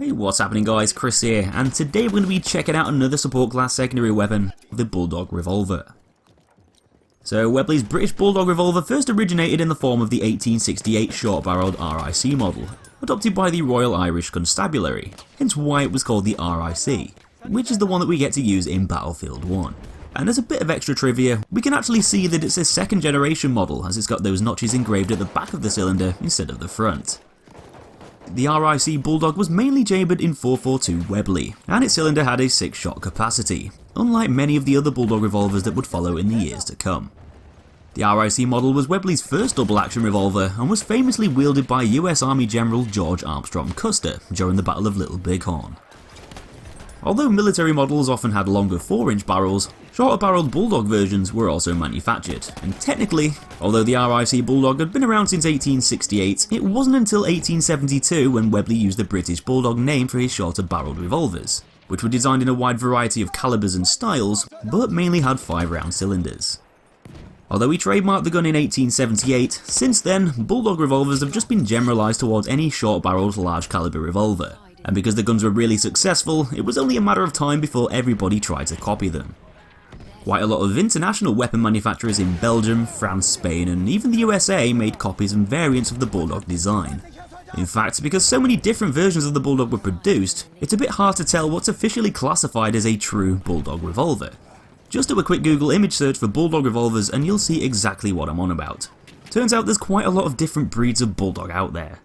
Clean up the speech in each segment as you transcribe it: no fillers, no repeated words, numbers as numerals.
Hey, what's happening guys, Chris here, and today we're going to be checking out another support class secondary weapon, the Bulldog Revolver. So Webley's British Bulldog Revolver first originated in the form of the 1868 short-barreled RIC model, adopted by the Royal Irish Constabulary, hence why it was called the RIC, which is the one that we get to use in Battlefield 1. And as a bit of extra trivia, we can actually see that it's a second generation model as it's got those notches engraved at the back of the cylinder instead of the front. The RIC Bulldog was mainly chambered in 442 Webley, and its cylinder had a 6-shot capacity, unlike many of the other Bulldog revolvers that would follow in the years to come. The RIC model was Webley's first double-action revolver and was famously wielded by US Army General George Armstrong Custer during the Battle of Little Bighorn. Although military models often had longer 4-inch barrels, shorter-barreled Bulldog versions were also manufactured, and technically, although the RIC Bulldog had been around since 1868, it wasn't until 1872 when Webley used the British Bulldog name for his shorter-barreled revolvers, which were designed in a wide variety of calibers and styles, but mainly had 5-round cylinders. Although he trademarked the gun in 1878, since then, Bulldog revolvers have just been generalised towards any short-barreled large-caliber revolver. And because the guns were really successful, it was only a matter of time before everybody tried to copy them. Quite a lot of international weapon manufacturers in Belgium, France, Spain and even the USA made copies and variants of the Bulldog design. In fact, because so many different versions of the Bulldog were produced, it's a bit hard to tell what's officially classified as a true Bulldog revolver. Just do a quick Google image search for Bulldog revolvers and you'll see exactly what I'm on about. Turns out there's quite a lot of different breeds of Bulldog out there.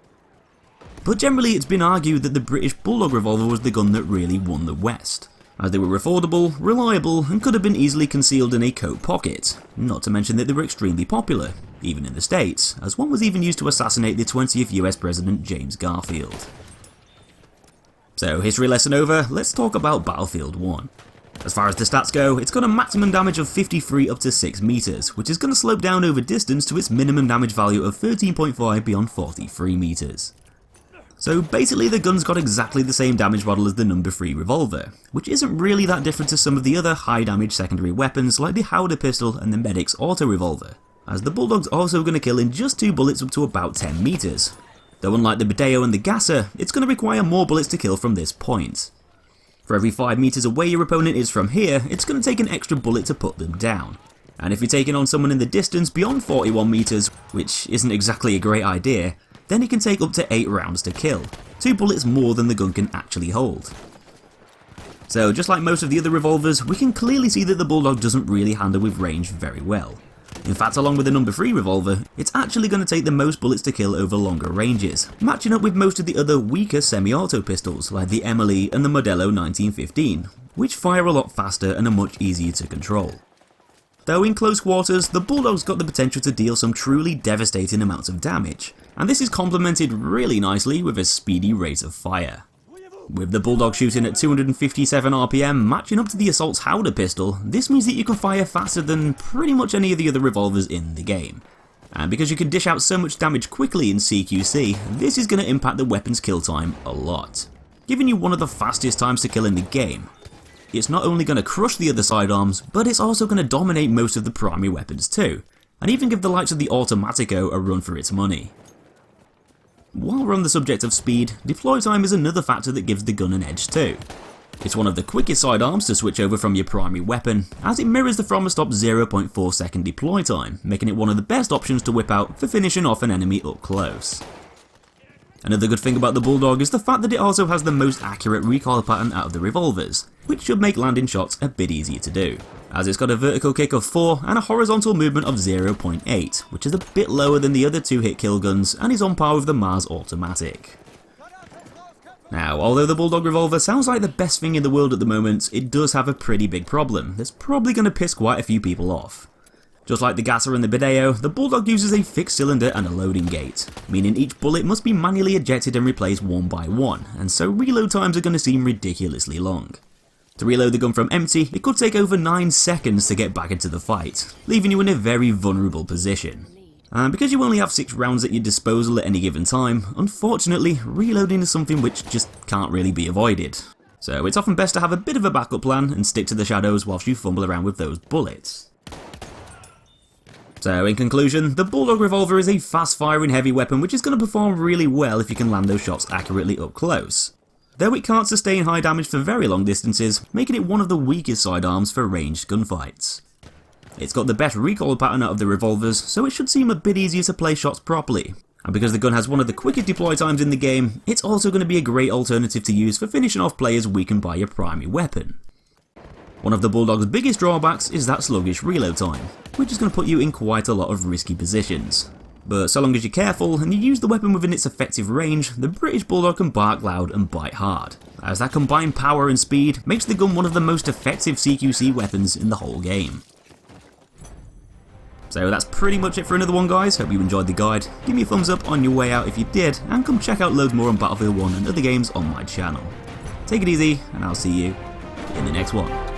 But generally it's been argued that the British Bulldog Revolver was the gun that really won the West, as they were affordable, reliable and could have been easily concealed in a coat pocket, not to mention that they were extremely popular, even in the States, as one was even used to assassinate the 20th US President James Garfield. So history lesson over, let's talk about Battlefield 1. As far as the stats go, it's got a maximum damage of 53 up to 6 meters, which is going to slope down over distance to its minimum damage value of 13.5 beyond 43 meters. So basically the gun's got exactly the same damage model as the No. 3 revolver, which isn't really that different to some of the other high damage secondary weapons like the Howder pistol and the Medic's auto revolver, as the Bulldog's also going to kill in just 2 bullets up to about 10 meters. Though unlike the Bideo and the Gasser, it's going to require more bullets to kill from this point. For every 5 meters away your opponent is from here, it's going to take an extra bullet to put them down. And if you're taking on someone in the distance beyond 41 meters, which isn't exactly a great idea, then it can take up to 8 rounds to kill, 2 bullets more than the gun can actually hold. So just like most of the other revolvers, we can clearly see that the Bulldog doesn't really handle with range very well. In fact, along with the No. 3 revolver, it's actually going to take the most bullets to kill over longer ranges, matching up with most of the other weaker semi-auto pistols like the Emily and the Modelo 1915, which fire a lot faster and are much easier to control. Though in close quarters, the Bulldog's got the potential to deal some truly devastating amounts of damage, and this is complemented really nicely with a speedy rate of fire. With the Bulldog shooting at 257 RPM matching up to the Assault's Howder pistol, this means that you can fire faster than pretty much any of the other revolvers in the game. And because you can dish out so much damage quickly in CQC, this is going to impact the weapon's kill time a lot, giving you one of the fastest times to kill in the game. It's not only going to crush the other sidearms, but it's also going to dominate most of the primary weapons too, and even give the likes of the Automatico a run for its money. While we're on the subject of speed, deploy time is another factor that gives the gun an edge too. It's one of the quickest sidearms to switch over from your primary weapon, as it mirrors the from-a-stop 0.4 second deploy time, making it one of the best options to whip out for finishing off an enemy up close. Another good thing about the Bulldog is the fact that it also has the most accurate recoil pattern out of the revolvers, which should make landing shots a bit easier to do, as it's got a vertical kick of 4 and a horizontal movement of 0.8, which is a bit lower than the other 2-hit kill guns and is on par with the Mars Automatic. Now, although the Bulldog Revolver sounds like the best thing in the world at the moment, it does have a pretty big problem that's probably going to piss quite a few people off. Just like the Gasser and the Bideo, the Bulldog uses a fixed cylinder and a loading gate, meaning each bullet must be manually ejected and replaced one by one, and so reload times are going to seem ridiculously long. To reload the gun from empty, it could take over 9 seconds to get back into the fight, leaving you in a very vulnerable position. And because you only have 6 rounds at your disposal at any given time, unfortunately, reloading is something which just can't really be avoided. So it's often best to have a bit of a backup plan and stick to the shadows whilst you fumble around with those bullets. So in conclusion, the Bulldog Revolver is a fast firing heavy weapon which is going to perform really well if you can land those shots accurately up close. though it can't sustain high damage for very long distances, making it one of the weakest sidearms for ranged gunfights. It's got the best recoil pattern out of the revolvers, so it should seem a bit easier to play shots properly. And because the gun has one of the quickest deploy times in the game, it's also going to be a great alternative to use for finishing off players weakened by your primary weapon. One of the Bulldog's biggest drawbacks is that sluggish reload time, which is going to put you in quite a lot of risky positions. But so long as you're careful and you use the weapon within its effective range, the British Bulldog can bark loud and bite hard, as that combined power and speed makes the gun one of the most effective CQC weapons in the whole game. So that's pretty much it for another one, guys. Hope you enjoyed the guide. Give me a thumbs up on your way out if you did, and come check out loads more on Battlefield 1 and other games on my channel. Take it easy, and I'll see you in the next one.